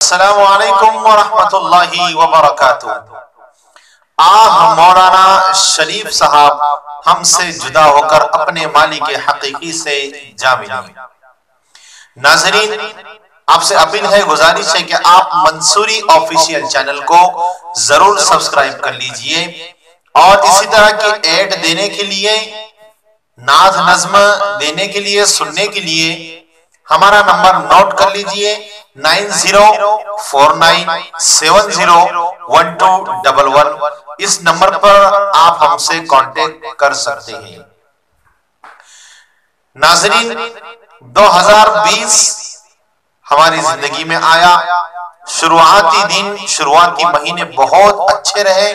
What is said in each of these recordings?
السلام علیکم ورحمۃ اللہ وبرکاتہ۔ مولانا شریف صاحب ہم سے جدا ہو کر اپنے مالک حقیقی سے جا ملے۔ ناظرین، آپ سے اپیل ہے، گزارش ہے کہ آپ منصوری آفیشیل چینل کو ضرور سبسکرائب کر لیجئے اور اسی طرح کی ایڈ دینے کے لیے، نعت نظم دینے کے لیے، سننے کے لیے ہمارا نمبر نوٹ کر لیجئے 9049701211۔ اس نمبر پر آپ ہم سے کانٹیکٹ کر سکتے ہیں۔ ناظرین، 2020 ہماری زندگی میں آیا۔ شروعاتی دن، شروعاتی مہینے بہت اچھے رہے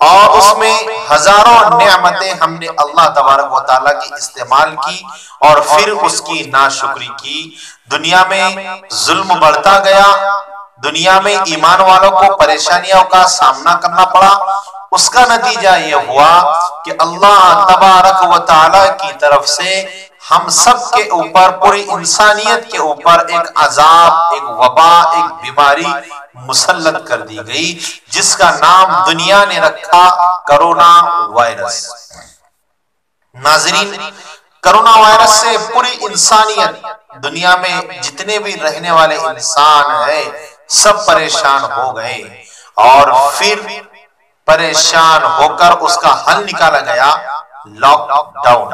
اور اس میں ہزاروں نعمتیں ہم نے اللہ تبارک و تعالیٰ کی استعمال کی اور پھر اس کی ناشکری کی۔ دنیا میں ظلم بڑھتا گیا، دنیا میں ایمان والوں کو پریشانیوں کا سامنا کرنا پڑا۔ اس کا نتیجہ یہ ہوا کہ اللہ تبارک و تعالیٰ کی طرف سے ہم سب کے اوپر، پوری انسانیت کے اوپر ایک عذاب، ایک وبا، ایک بیماری مسلط کر دی گئی، جس کا نام دنیا نے رکھا کرونا وائرس۔ ناظرین، کرونا وائرس سے پوری انسانیت، دنیا میں جتنے بھی رہنے والے انسان ہیں، سب پریشان ہو گئے اور پھر پریشان ہو کر اس کا حل نکالا گیا، لاک ڈاؤن۔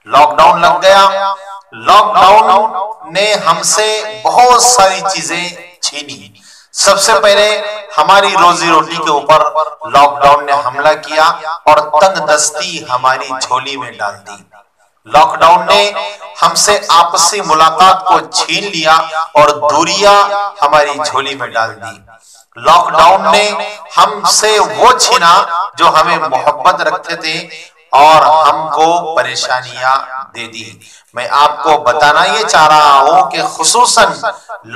لاک ڈاؤن لگ گیا۔ لاک ڈاؤن نے ہم سے بہت ساری چیزیں چھینی۔ سب سے پہلے ہماری روزی روٹی کے اوپر لاک ڈاؤن نے حملہ کیا اور تنگ دستی ہماری جھولی میں ڈال دی۔ لاک ڈاؤن نے ہم سے آپسی ملاقات کو چھین لیا اور دوریاں ہماری جھولی میں ڈال دی۔ لاک ڈاؤن نے ہم سے وہ چھینا جو ہمیں محبت رکھتے تھے اور ہم کو پریشانیاں دے دی۔ میں آپ کو بتانا یہ چاہ رہا ہوں کہ خصوصاً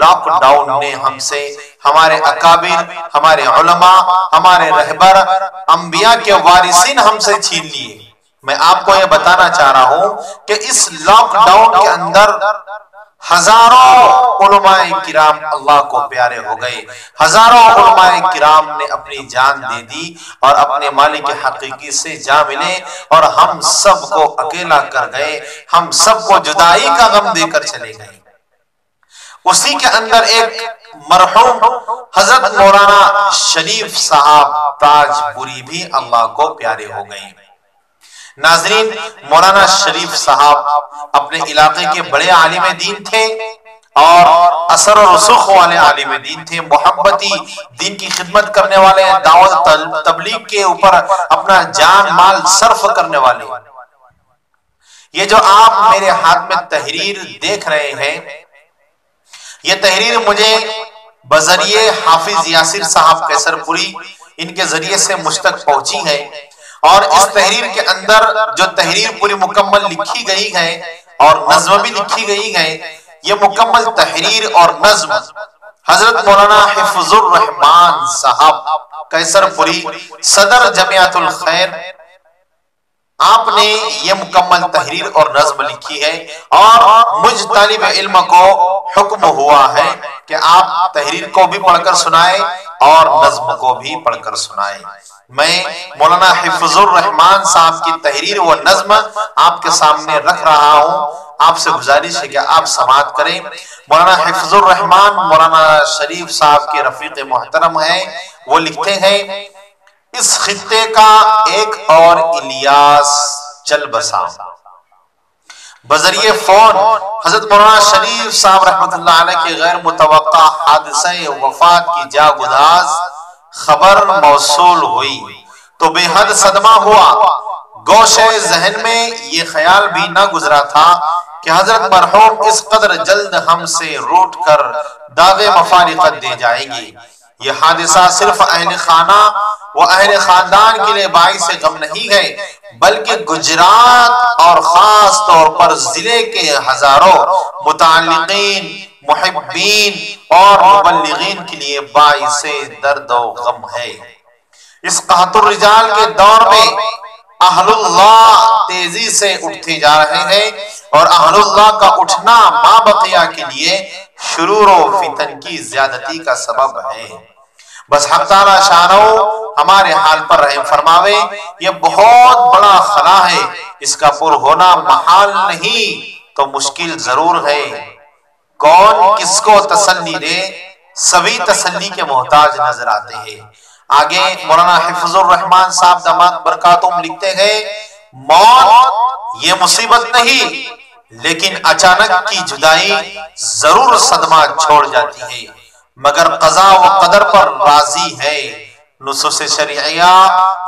لاک ڈاؤن نے ہم سے ہمارے اکابر، ہمارے علماء، ہمارے رہبر، انبیاء کے وارثین ہم سے چھین لیے۔ میں آپ کو یہ بتانا چاہ رہا ہوں کہ اس لاک ڈاؤن کے اندر ہزاروں علماء کرام اللہ کو پیارے ہو گئے، ہزاروں علماء کرام نے اپنی جان دے دی اور اپنے مالک حقیقی سے جا ملے اور ہم سب کو اکیلا کر گئے، ہم سب کو جدائی کا غم دے کر چلے گئے۔ اسی کے اندر ایک مرحوم حضرت مولانا شریف صاحب تاج پوری بھی اللہ کو پیارے ہو گئے۔ ناظرین، مولانا شریف صاحب اپنے علاقے کے بڑے عالم دین تھے اور اثر و رسوخ والے عالم دین تھے، محبتی دین کی خدمت کرنے والے، دعوت تبلیغ کے اوپر اپنا جان مال صرف کرنے والے۔ یہ جو آپ میرے ہاتھ میں تحریر دیکھ رہے ہیں، یہ تحریر مجھے بذریعے حافظ یاسر صاحب کیسر پوری، ان کے ذریعے سے مجھ تک پہنچی ہے اور اس تحریر کے اندر جو تحریر پوری مکمل لکھی گئی ہے اور نظم بھی لکھی گئی ہے، یہ مکمل تحریر اور نظم حضرت مولانا حفظ الرحمان صاحب کیسر پوری، صدر جمعیت الخیر، آپ نے یہ مکمل تحریر اور نظم لکھی ہے اور مجھ طالب علم کو حکم ہوا ہے کہ آپ تحریر کو بھی پڑھ کر سنائیں اور نظم کو بھی پڑھ کر سنائیں۔ میں مولانا حفظ الرحمان صاحب کی تحریر و نظم آپ کے سامنے رکھ رہا ہوں، آپ سے گزارش ہے کہ آپ سماعت کریں۔ مولانا حفظ الرحمان مولانا شریف صاحب کے رفیق محترم ہیں، وہ لکھتے ہیں، اس خطے کا ایک اور الیاس چل بسا، بذریعہ فون حضرت مولانا شریف صاحب رحمت اللہ علیہ کے غیر متوقع حادثہ وفات کی جا گداز خبر موصول ہوئی تو بے حد صدمہ ہوا۔ گوشے ذہن میں یہ خیال بھی نہ گزرا تھا کہ حضرت مرحوم اس قدر جلد ہم سے روٹ کر داغ مفارقت دے جائیں گی۔ یہ حادثہ صرف اہل خانہ و اہل خاندان کے لیے باعث غم نہیں ہے، بلکہ گجرات اور خاص طور پر ضلع کے ہزاروں متعلقین، محبین اور مبلغین کے لیے باعث درد و غم ہے۔ اس قحط الرجال کے دور میں اہل اللہ تیزی سے اٹھتے جا رہے ہیں اور اہل اللہ کا اٹھنا ما بقیہ کے لیے شرور و فتن کی زیادتی کا سبب ہے۔ بس حق تعالی شانہ ہمارے حال پر رحم فرماوے۔ یہ بہت بڑا خلا ہے، اس کا پر ہونا محال نہیں تو مشکل ضرور ہے۔ کون کس کو تسلی دے، سبھی تسلی کے محتاج نظر آتے ہیں۔ آگے مولانا حفظ الرحمان صاحب داماد برکاتہم لکھتے ہیں، موت یہ مصیبت نہیں لیکن اچانک کی جدائی ضرور صدمہ چھوڑ جاتی ہے، مگر قضا و قدر پر راضی ہے۔ نصوص شرعیہ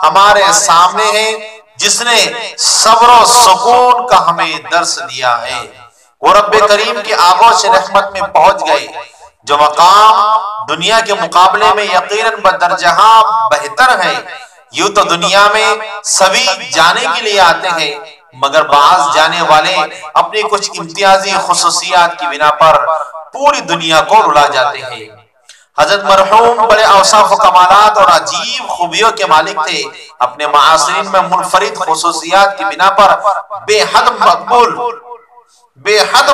ہمارے سامنے ہے، جس نے صبر و سکون کا ہمیں درس دیا ہے۔ وہ رب کریم کی آغوش رحمت میں پہنچ گئے، جو مقام دنیا کے مقابلے میں یقیناً بدرجہ بہتر ہے۔ یوں تو دنیا میں سبھی جانے کے لیے آتے ہیں، مگر بعض جانے والے اپنی کچھ امتیازی خصوصیات کی بنا پر پوری دنیا کو رلا جاتے ہیں۔ حضرت مرحوم بڑے اوصاف و کمالات اور عجیب خوبیوں کے مالک تھے، اپنے معاصرین میں منفرد خصوصیات کی بنا پر بے حد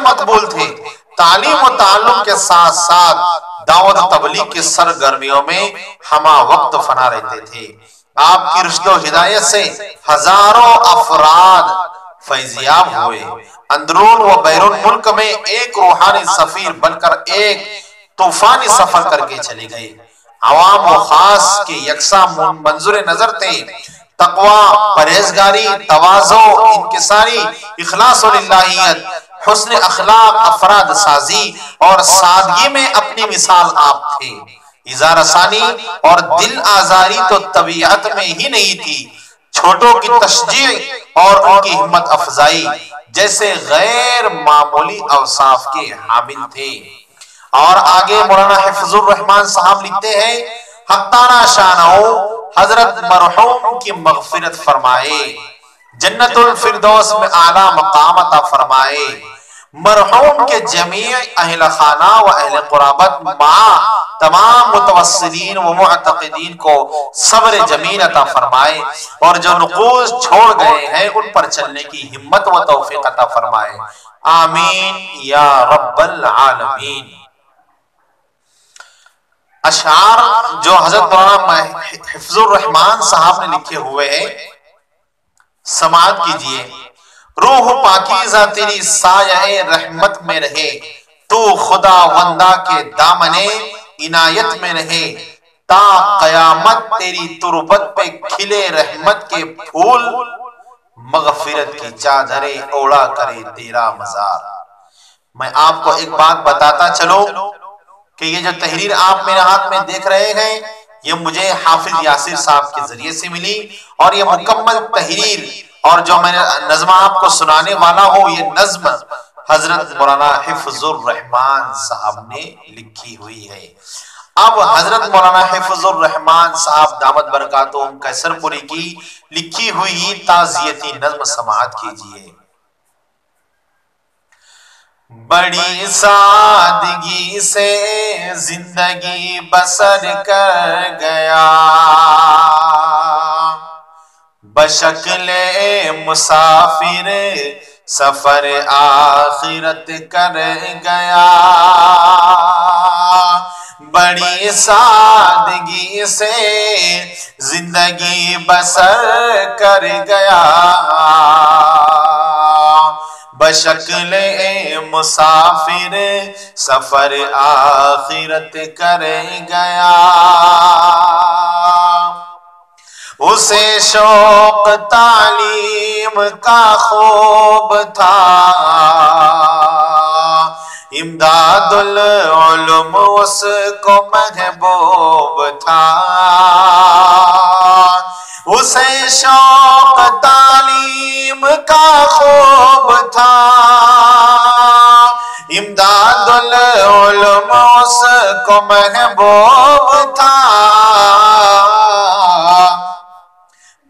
مقبول تھے۔ تعلیم و تعلم کے ساتھ ساتھ دعوت و تبلیغ کی سرگرمیوں میں ہمہ وقت فنا رہتے تھے۔ آپ کی رشد و ہدایت سے ہزاروں افراد فیضیاب ہوئے، اندرون و بیرون ملک میں ایک روحانی سفیر بن کر ایک طوفانی سفر کر کے چلے گئے۔ عوام و خاص کے یکساں منظور نظر تھے۔ تقوی، پرہیزگاری، تواضع، انکساری، اخلاص و للہیت، حسن اخلاق، افراد سازی اور سادگی میں اپنی مثال آپ تھے۔ اظہار ثانی اور دل آزاری تو طبیعت میں ہی نہیں تھی۔ چھوٹوں کی تشجیع اور ان کی ہمت افزائی جیسے غیر معمولی اوصاف کے حامل تھے۔ اور آگے مولانا حفظ الرحمان صاحب لکھتے ہیں، حق تعالی شانہ حضرت مرحوم کی مغفرت فرمائے، جنت الفردوس میں اعلیٰ مقام عطا فرمائے، مرحوم کے جمیع اہل خانہ و اہل قرابت مع تمام متوسلین و معتقدین کو صبر جمیل عطا فرمائے، اور جو نقوص چھوڑ گئے ہیں ان پر چلنے کی ہمت و توفیق عطا فرمائے، آمین یا رب العالمین۔ اشعار جو حضرت مولانا حفظ الرحمان صاحب نے لکھے ہوئے ہیں، سماعت کیجئے۔ روح پاکیزہ تیری سایہ رحمت میں رہے، تو خدا وندہ کے دامنے عنایت میں رہے، تا قیامت تیری تربت پہ کھلے رحمت کے پھول، مغفرت کی چادریں اوڑا کرے تیرا مزار۔ میں آپ کو ایک بات بتاتا چلو کہ یہ جو تحریر آپ میرے ہاتھ میں دیکھ رہے ہیں، یہ مجھے حافظ یاسر صاحب کے ذریعے سے ملی، اور یہ مکمل تحریر اور جو میں نظم آپ کو سنانے والا ہوں، یہ نظم حضرت مولانا حفظ الرحمان صاحب نے لکھی ہوئی ہے۔ اب حضرت مولانا حفظ الرحمان صاحب دامت برکاتہم قیصر پوری کی لکھی ہوئی تعزیتی نظم سماعت کیجئے۔ بڑی سادگی سے زندگی بسر کر گیا، بشکل مسافر سفر آخرت کر گیا، بڑی سادگی سے زندگی بسر کر گیا، بشکل مسافر سفر آخرت کر گیا، اسے شوق تعلیم کا خوب تھا، امداد العلوم اس کو محبوب تھا، اسے شوق تعلیم کا خوب تھا، امداد العلوم اس کو محبوب تھا،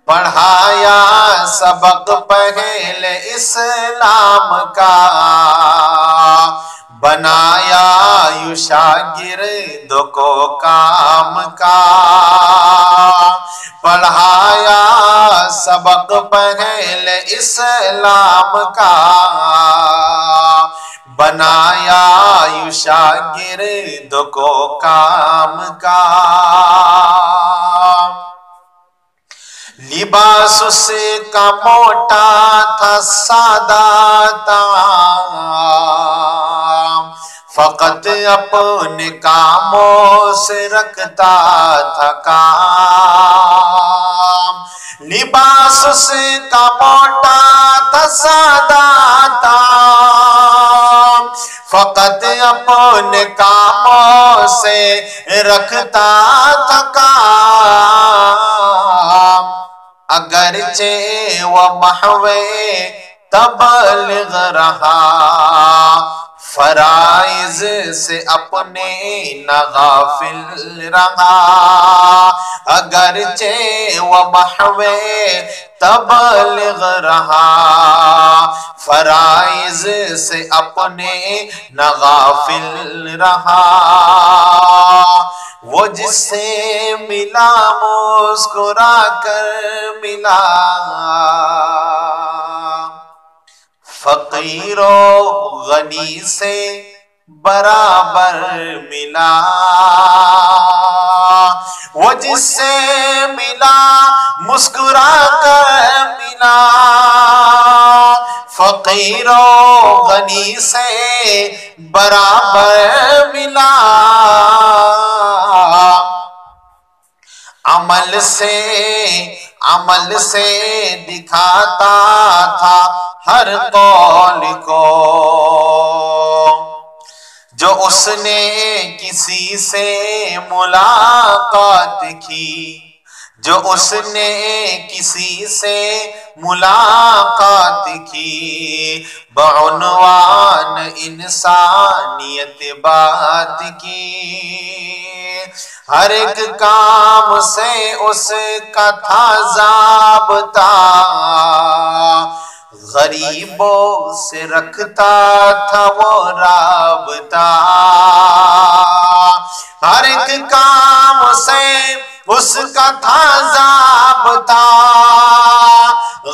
پڑھایا سبق پہلے اسلام کا، بنایا یوں شاگرد کو کام کا، پڑھایا سبق پہلے اسلام کا، بنایا یوں شاگرد کو کام کا، لباس اس کا موٹا تھا سادہ تعام، فقط اپنے کاموں سے رکھتا تھا کام، لباس اس کا موٹا تھا سادہ تعام، فقط اپنے کاموں سے رکھتا تھا کام، اگرچہ وہ محوِ تبلیغ رہا، فرائض سے اپنے نہ غافل رہا، اگرچہ وہ محوِ تبلیغ رہا، فرائض سے اپنے نہ غافل رہا، وہ جس سے ملا مسکرا کر ملا، فقیر و غنی سے برابر ملا، وہ جس سے ملا مسکرا کر ملا، فقیر و غنی سے برابر ملا، عمل سے دکھاتا تھا ہر قول کو، جو اس نے کسی سے ملاقات کی، جو اس نے کسی سے ملاقات کی، بعنوان انسانیت بات کی، ہر ایک کام سے اس کا تھا ضابطہ، غریبوں سے رکھتا تھا وہ رابطہ، ہر ایک کام سے اس کا تھا ضابطہ،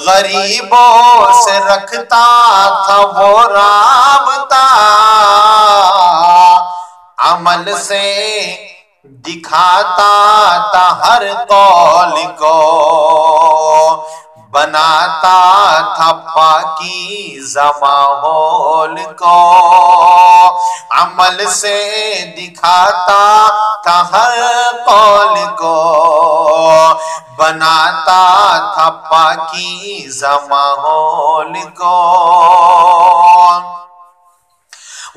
غریبوں سے رکھتا تھا وہ رابطہ، عمل سے دکھاتا تھا ہر قول کو، بناتا تھا پاکیزہ ماحول کو، عمل سے دکھاتا تھا ہر قول کو، بناتا تھا پاکیزہ ماحول کو،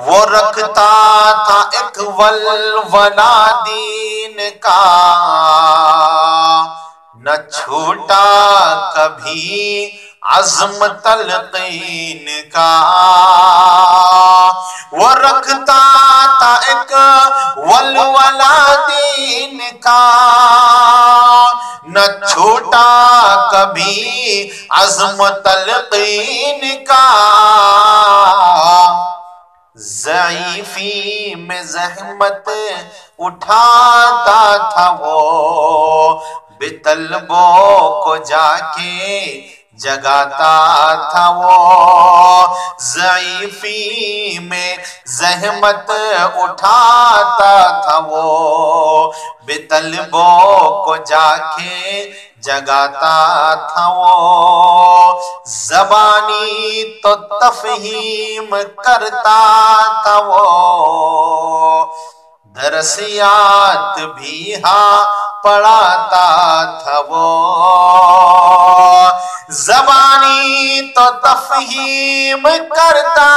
وہ رکھتا تھا ایک ولولہ دین کا، نہ چھوٹا کبھی عزم تلقین کا، وہ رکھتا تھا ایک ولولہ دین کا، نہ چھوٹا کبھی عزم تلقین کا، ضعیفی میں زحمت اٹھاتا تھا وہ، بے طلبوں کو جا کے جگاتا تھا وہ، ضعیفی میں زحمت اٹھاتا تھا وہ، بے طلبوں کو جا کے جگاتا تھا وہ، زبانی تو تفہیم کرتا تھا وہ، درسیات بھی ہاں پڑھاتا تھا وہ، زبانی تو تفہیم کرتا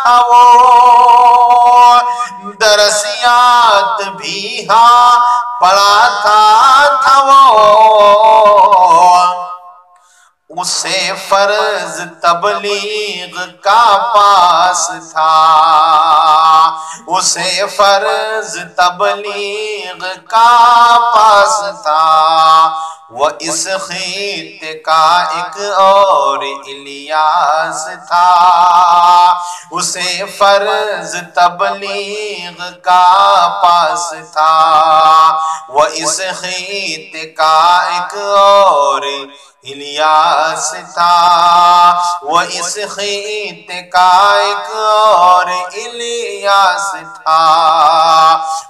تھا وہ، درسیات بھی ہاں پڑھاتا تھا وہ، اسے فرض تبلیغ کا پاس تھا، اسے فرض تبلیغ کا پاس تھا، وہ اس خطے کا ایک اور الیاس تھا، اسے فرض تبلیغ کا پاس تھا، وہ اس خطے کا ایک اور الیاس تھا، وہ اس خطے کا ایک اور الیاس تھا،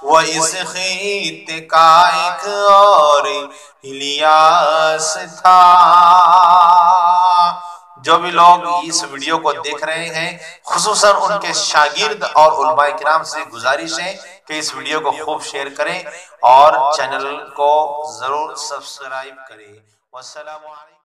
وہ اس خطے کا ایک اور الیاس تھا۔ جو بھی لوگ اس ویڈیو کو دیکھ رہے ہیں، خصوصاً ان کے شاگرد اور علماء کرام سے گزارش ہے کہ اس ویڈیو کو خوب شیئر کریں اور چینل کو ضرور سبسکرائب کریں۔ والسلام علیکم۔